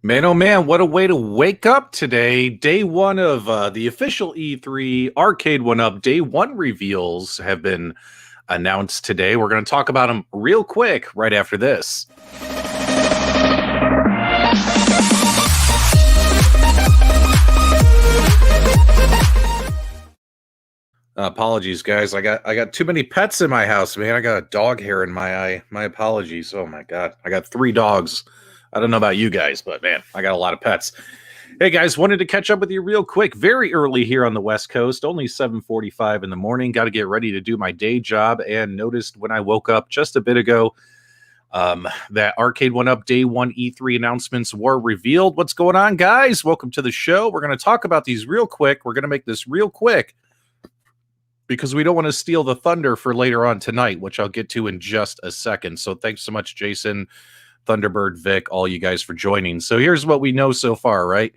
Man, oh man, what a way to wake up today. Day one of the official E3 Arcade1Up Day 1 reveals have been announced today. We're going to talk about them real quick right after this. Apologies, guys. I got too many pets in my house, man. I got a dog hair in my eye. My apologies. Oh my god. I got 3 dogs. I don't know about you guys, but man, I got a lot of pets. Hey guys, wanted to catch up with you real quick. Very early here on the West Coast, only 7:45 in the morning. Got to get ready to do my day job, and noticed when I woke up just a bit ago that Arcade1Up Day 1 E3 announcements were revealed. What's going on, guys? Welcome to the show. We're going to talk about these real quick. We're going to make this real quick because we don't want to steal the thunder for later on tonight, which I'll get to in just a second. So thanks so much, Jason, Thunderbird, Vic, all you guys for joining. So here's what we know so far, right?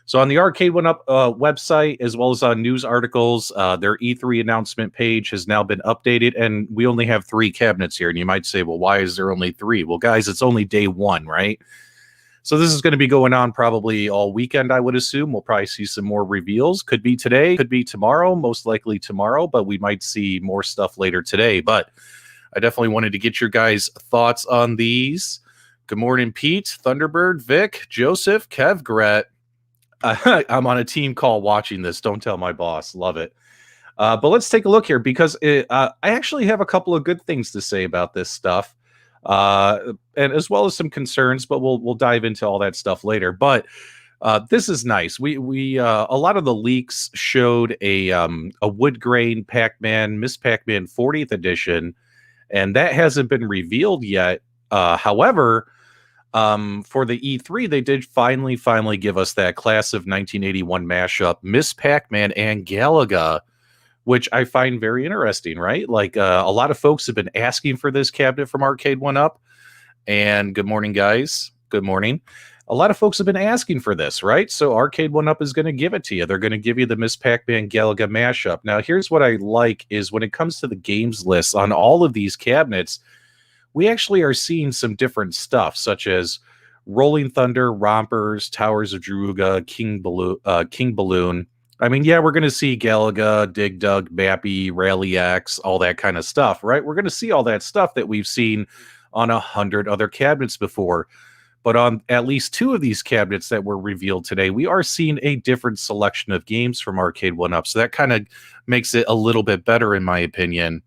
So on the Arcade1Up website, as well as on news articles, their E3 announcement page has now been updated, and we only have 3 cabinets here. And you might say, well, why is there only 3? Well, guys, it's only day 1, right? So this is going to be going on probably all weekend, I would assume. We'll probably see some more reveals. Could be today, could be tomorrow, most likely tomorrow, but we might see more stuff later today. But I definitely wanted to get your guys' thoughts on these. Good morning, Pete, Thunderbird, Vic, Joseph, Kev, Gret. I'm on a team call watching this. Don't tell my boss. Love it. But let's take a look here because I actually have a couple of good things to say about this stuff. And as well as some concerns, but we'll dive into all that stuff later. But this is nice. We a lot of the leaks showed a wood grain Pac-Man, Miss Pac-Man 40th edition, and that hasn't been revealed yet. However, for the E3, they did finally give us that class of 1981 mashup, Miss Pac-Man and Galaga, which I find very interesting, right? Like a lot of folks have been asking for this cabinet from Arcade1Up. And good morning, guys. Good morning. A lot of folks have been asking for this, right? So Arcade1Up is going to give it to you. They're going to give you the Miss Pac-Man Galaga mashup. Now, here's what I like is when it comes to the games list on all of these cabinets, we actually are seeing some different stuff, such as Rolling Thunder, Rompers, Towers of Druga, King Balloon. I mean, yeah, we're going to see Galaga, Dig Dug, Mappy, Rally X, all that kind of stuff, right? We're going to see all that stuff that we've seen on 100 other cabinets before. But on at least 2 of these cabinets that were revealed today, we are seeing a different selection of games from Arcade1Up. So that kind of makes it a little bit better, in my opinion.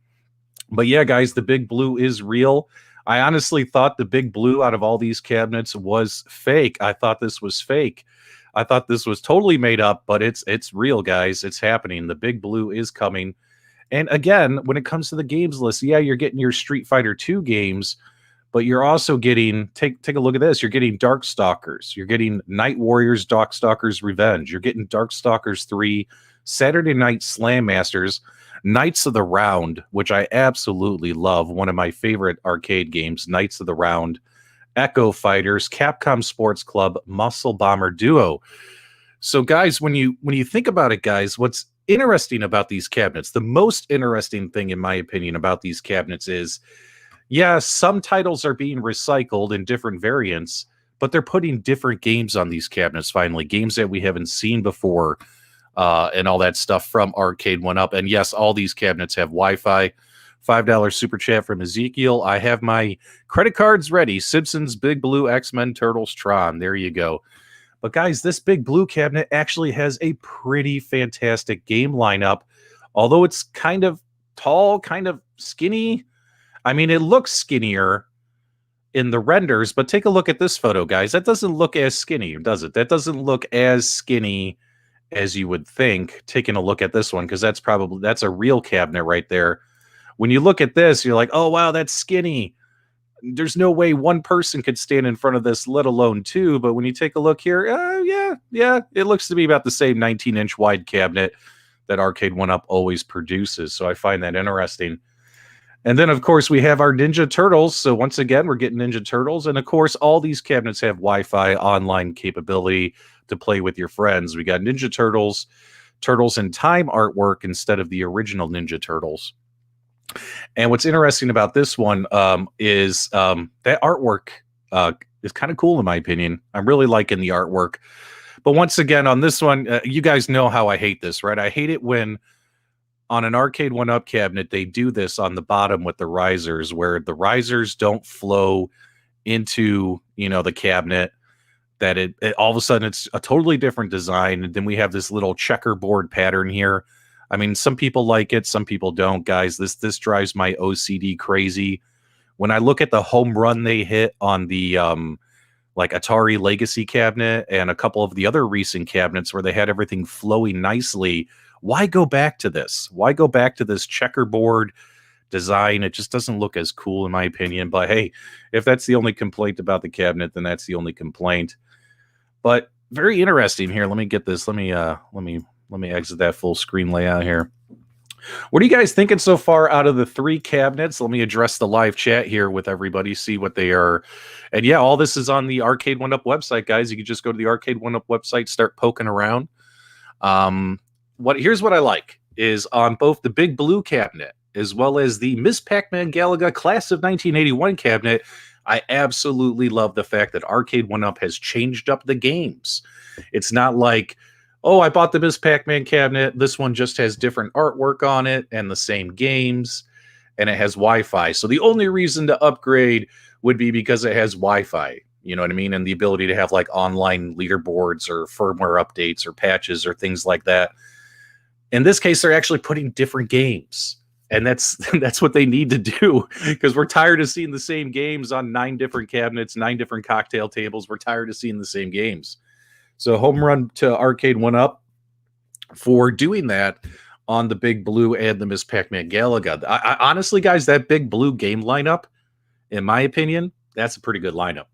But yeah, guys, the big blue is real. I honestly thought the big blue out of all these cabinets was fake. I thought this was fake. I thought this was totally made up, but it's real, guys. It's happening. The big blue is coming. And again, when it comes to the games list, yeah, you're getting your Street Fighter 2 games, but you're also getting, take a look at this, you're getting Darkstalkers. You're getting Night Warriors, Darkstalkers Revenge. You're getting Darkstalkers 3, Saturday Night Slam Masters, Knights of the Round, which I absolutely love. One of my favorite arcade games, Knights of the Round. Echo Fighters, Capcom Sports Club, Muscle Bomber Duo. So guys, when you think about it, guys, what's interesting about these cabinets, the most interesting thing in my opinion about these cabinets is, yeah, some titles are being recycled in different variants, but they're putting different games on these cabinets finally, games that we haven't seen before, and all that stuff from Arcade1Up. And yes, all these cabinets have Wi-Fi. $5 super chat from Ezekiel. I have my credit cards ready. Simpsons, Big Blue, X-Men, Turtles, Tron. There you go. But guys, this Big Blue cabinet actually has a pretty fantastic game lineup. Although it's kind of tall, kind of skinny. I mean, it looks skinnier in the renders, but take a look at this photo, guys. That doesn't look as skinny, does it? That doesn't look as skinny as you would think, taking a look at this one, because that's a real cabinet right there. When you look at this, you're like, oh, wow, that's skinny. There's no way one person could stand in front of this, let alone 2. But when you take a look here, yeah, it looks to be about the same 19-inch wide cabinet that Arcade1Up always produces. So I find that interesting. And then, of course, we have our Ninja Turtles. So once again, we're getting Ninja Turtles. And, of course, all these cabinets have Wi-Fi online capability to play with your friends. We got Ninja Turtles, Turtles in Time artwork instead of the original Ninja Turtles. And what's interesting about this one is that artwork is kind of cool in my opinion. I'm really liking the artwork. But once again, on this one, you guys know how I hate this, right? I hate it when on an Arcade1Up cabinet, they do this on the bottom with the risers, where the risers don't flow into, the cabinet, that it all of a sudden it's a totally different design. And then we have this little checkerboard pattern here. I mean, some people like it, some people don't, guys. This drives my OCD crazy. When I look at the home run they hit on the like Atari Legacy cabinet and a couple of the other recent cabinets where they had everything flowing nicely, why go back to this? Why go back to this checkerboard design? It just doesn't look as cool in my opinion. But hey, if that's the only complaint about the cabinet, then that's the only complaint. But very interesting here. Let me get this. Let me exit that full screen layout here. What are you guys thinking so far out of the 3 cabinets? Let me address the live chat here with everybody, see what they are. And yeah, all this is on the Arcade1Up website, guys. You can just go to the Arcade1Up website, start poking around. Here's what I like is on both the Big Blue cabinet as well as the Miss Pac-Man Galaga Class of 1981 cabinet, I absolutely love the fact that Arcade1Up has changed up the games. It's not like, oh, I bought the Miss Pac-Man cabinet. This one just has different artwork on it and the same games, and it has Wi-Fi. So the only reason to upgrade would be because it has Wi-Fi. You know what I mean? And the ability to have like online leaderboards or firmware updates or patches or things like that. In this case, they're actually putting different games. And that's what they need to do, because we're tired of seeing the same games on 9 different cabinets, 9 different cocktail tables. We're tired of seeing the same games. So home run to Arcade1Up for doing that on the Big Blue and the Miss Pac-Man Galaga. I honestly, guys, that Big Blue game lineup, in my opinion, that's a pretty good lineup.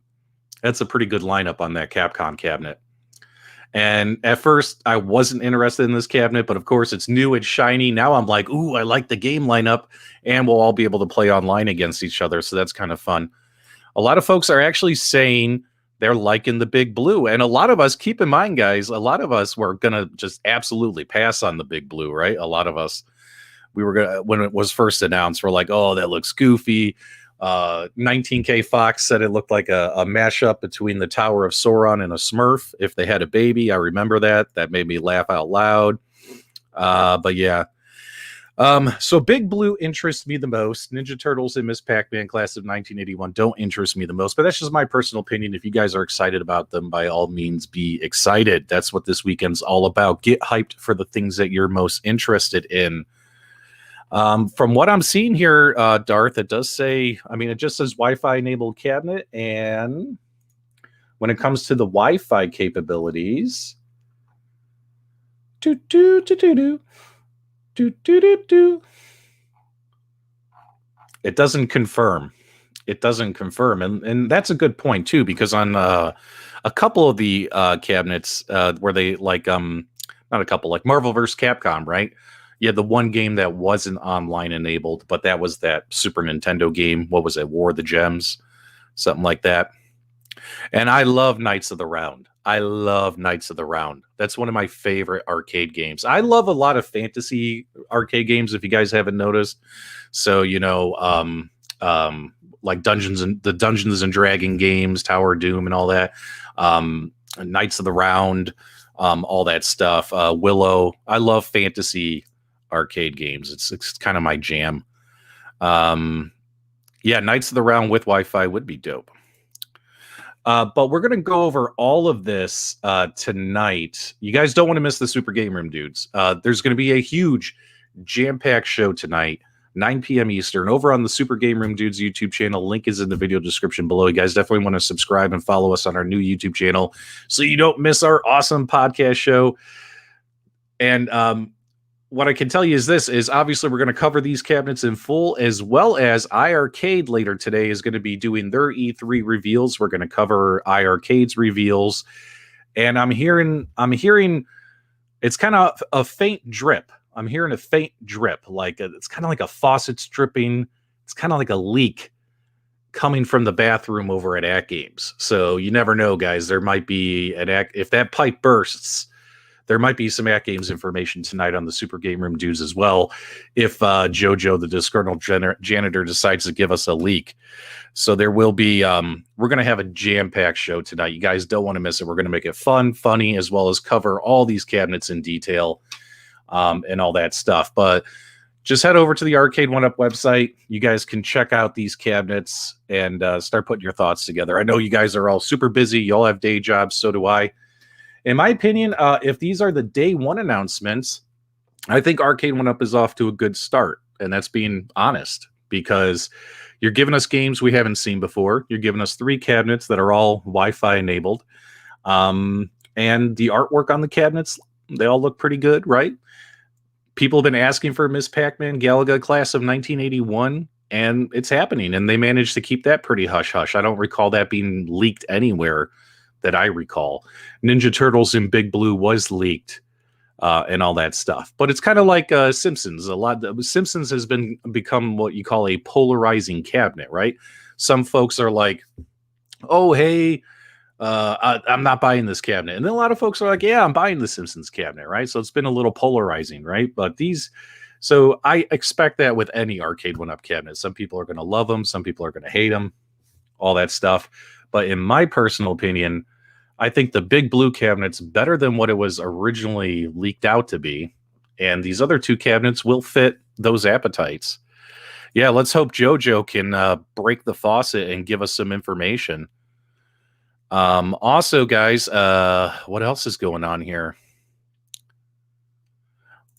That's a pretty good lineup on that Capcom cabinet. And at first, I wasn't interested in this cabinet, but of course, it's new, it's shiny. Now I'm like, ooh, I like the game lineup, and we'll all be able to play online against each other. So that's kind of fun. A lot of folks are actually saying they're liking the Big Blue. And a lot of us, keep in mind, guys, a lot of us were going to just absolutely pass on the Big Blue, right? A lot of us, we were going to, when it was first announced, we're like, oh, that looks goofy. 19K Fox said it looked like a mashup between the Tower of Sauron and a Smurf if they had a baby. I remember that. That made me laugh out loud. But yeah. So Big Blue interests me the most. Ninja Turtles and Miss Pac-Man Class of 1981 don't interest me the most, but that's just my personal opinion. If you guys are excited about them, by all means, be excited. That's what this weekend's all about. Get hyped for the things that you're most interested in. From what I'm seeing here, Darth, it does say, I mean, it just says Wi-Fi enabled cabinet. And when it comes to the Wi-Fi capabilities, it doesn't confirm. It doesn't confirm. And that's a good point too, because on a couple of the cabinets where they like, not a couple, like Marvel vs. Capcom, right? Yeah, the one game that wasn't online enabled, but that was that Super Nintendo game. What was it? War of the Gems? Something like that. And I love Knights of the Round. I love Knights of the Round. That's one of my favorite arcade games. I love a lot of fantasy arcade games, if you guys haven't noticed. So, like Dungeons and Dragon games, Tower of Doom and all that. Knights of the Round, all that stuff. Willow. I love fantasy arcade games. It's kind of my jam. Yeah, Knights of the Round with Wi-Fi would be dope. But we're going to go over all of this tonight. You guys don't want to miss the Super Game Room, dudes. There's going to be a huge jam-packed show tonight, 9 p.m. Eastern, over on the Super Game Room Dudes YouTube channel. Link is in the video description below. You guys definitely want to subscribe and follow us on our new YouTube channel so you don't miss our awesome podcast show. And what I can tell you is this, is obviously we're going to cover these cabinets in full, as well as iArcade later today is going to be doing their E3 reveals. We're going to cover iArcade's reveals. And I'm hearing it's kind of a faint drip. I'm hearing a faint drip, like it's kind of like a faucet's dripping. It's kind of like a leak coming from the bathroom over at At Games. So you never know, guys. There might be if that pipe bursts, there might be some At Games information tonight on the Super Game Room dudes as well, if JoJo, the disgruntled janitor, decides to give us a leak. So there will be, we're going to have a jam-packed show tonight. You guys don't want to miss it. We're going to make it fun, funny, as well as cover all these cabinets in detail and all that stuff. But just head over to the Arcade1Up website. You guys can check out these cabinets and start putting your thoughts together. I know you guys are all super busy. You all have day jobs. So do I. In my opinion, if these are the day one announcements, I think Arcade1Up is off to a good start. And that's being honest, because you're giving us games we haven't seen before. You're giving us 3 cabinets that are all Wi-Fi enabled. And the artwork on the cabinets, they all look pretty good, right? People have been asking for Miss Pac-Man Galaga class of 1981, and it's happening. And they managed to keep that pretty hush-hush. I don't recall that being leaked anywhere that I recall. Ninja Turtles in Big Blue was leaked and all that stuff. But it's kind of like Simpsons. Simpsons has become what you call a polarizing cabinet, right? Some folks are like, oh, hey, I'm not buying this cabinet. And then a lot of folks are like, yeah, I'm buying the Simpsons cabinet, right? So it's been a little polarizing, right? But so I expect that with any Arcade1Up cabinet. Some people are going to love them. Some people are going to hate them, all that stuff. But in my personal opinion, I think the Big Blue cabinet's better than what it was originally leaked out to be. And these other 2 cabinets will fit those appetites. Yeah, let's hope JoJo can break the faucet and give us some information. Also, guys, what else is going on here?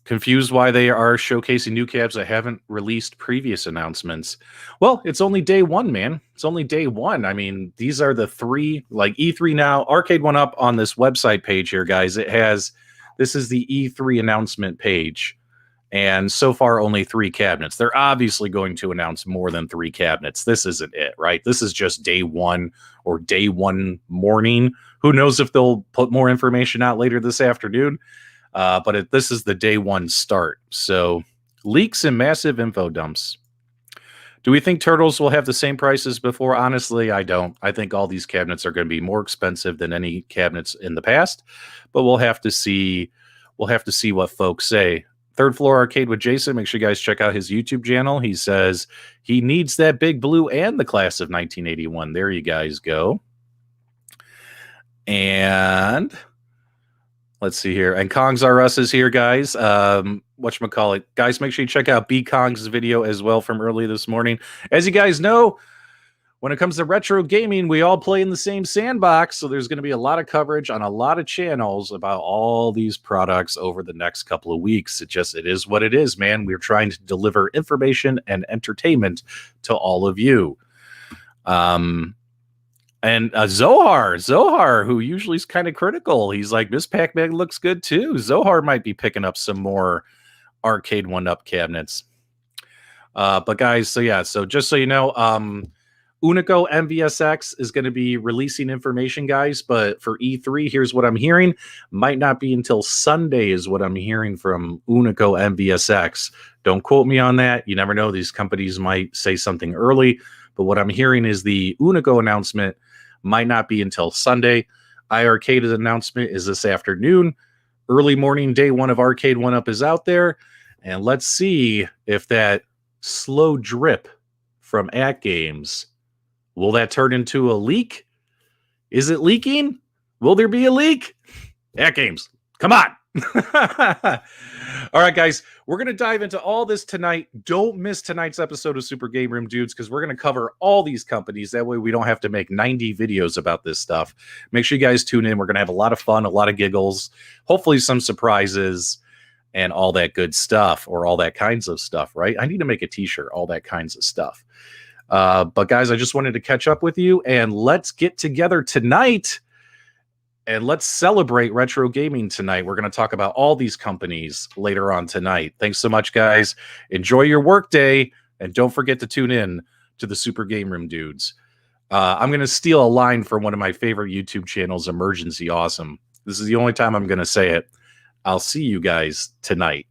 Confused why they are showcasing new cabs that haven't released previous announcements. Well, it's only day one, man. It's only day one. I mean, these are the 3, like E3 now. Arcade1Up on this website page here, guys. This is the E3 announcement page. And so far, only 3 cabinets. They're obviously going to announce more than 3 cabinets. This isn't it, right? This is just day one or day one morning. Who knows if they'll put more information out later this afternoon. But this is the day one start. So leaks and massive info dumps. Do we think Turtles will have the same price as before? Honestly, I don't. I think all these cabinets are going to be more expensive than any cabinets in the past. But we'll have to see. We'll have to see what folks say. Third Floor Arcade with Jason. Make sure you guys check out his YouTube channel. He says he needs that Big Blue and the class of 1981. There you guys go. And let's see here. And Kongs R Us is here, guys. Whatchamacallit. Guys, make sure you check out B Kong's video as well from early this morning. As you guys know, when it comes to retro gaming, we all play in the same sandbox, so there's going to be a lot of coverage on a lot of channels about all these products over the next couple of weeks. It is what it is, man. We're trying to deliver information and entertainment to all of you. And Zohar, who usually is kind of critical, he's like, Miss Pac-Man looks good too. Zohar might be picking up some more Arcade1Up cabinets. But guys, so just so you know, Unico MVSX is going to be releasing information, guys, but for E3, here's what I'm hearing. Might not be until Sunday is what I'm hearing from Unico MVSX. Don't quote me on that. You never know. These companies might say something early, but what I'm hearing is the Unico announcement might not be until Sunday. iArcade's announcement is this afternoon. Early morning, day one of Arcade1Up is out there, and let's see if that slow drip from At Games, will that turn into a leak? Is it leaking? Will there be a leak? At Games, come on. All right, guys, we're going to dive into all this tonight. Don't miss tonight's episode of Super Game Room Dudes, because we're going to cover all these companies. That way we don't have to make 90 videos about this stuff. Make sure you guys tune in. We're going to have a lot of fun, a lot of giggles, hopefully some surprises, and all that good stuff, or all that kinds of stuff, right? I need to make a t-shirt, all that kinds of stuff. But guys, I just wanted to catch up with you, and let's get together tonight and let's celebrate retro gaming tonight. We're going to talk about all these companies later on tonight. Thanks so much, guys. Enjoy your work day, and don't forget to tune in to the Super Game Room Dudes. I'm going to steal a line from one of my favorite YouTube channels, Emergency Awesome. This is the only time I'm going to say it. I'll see you guys tonight.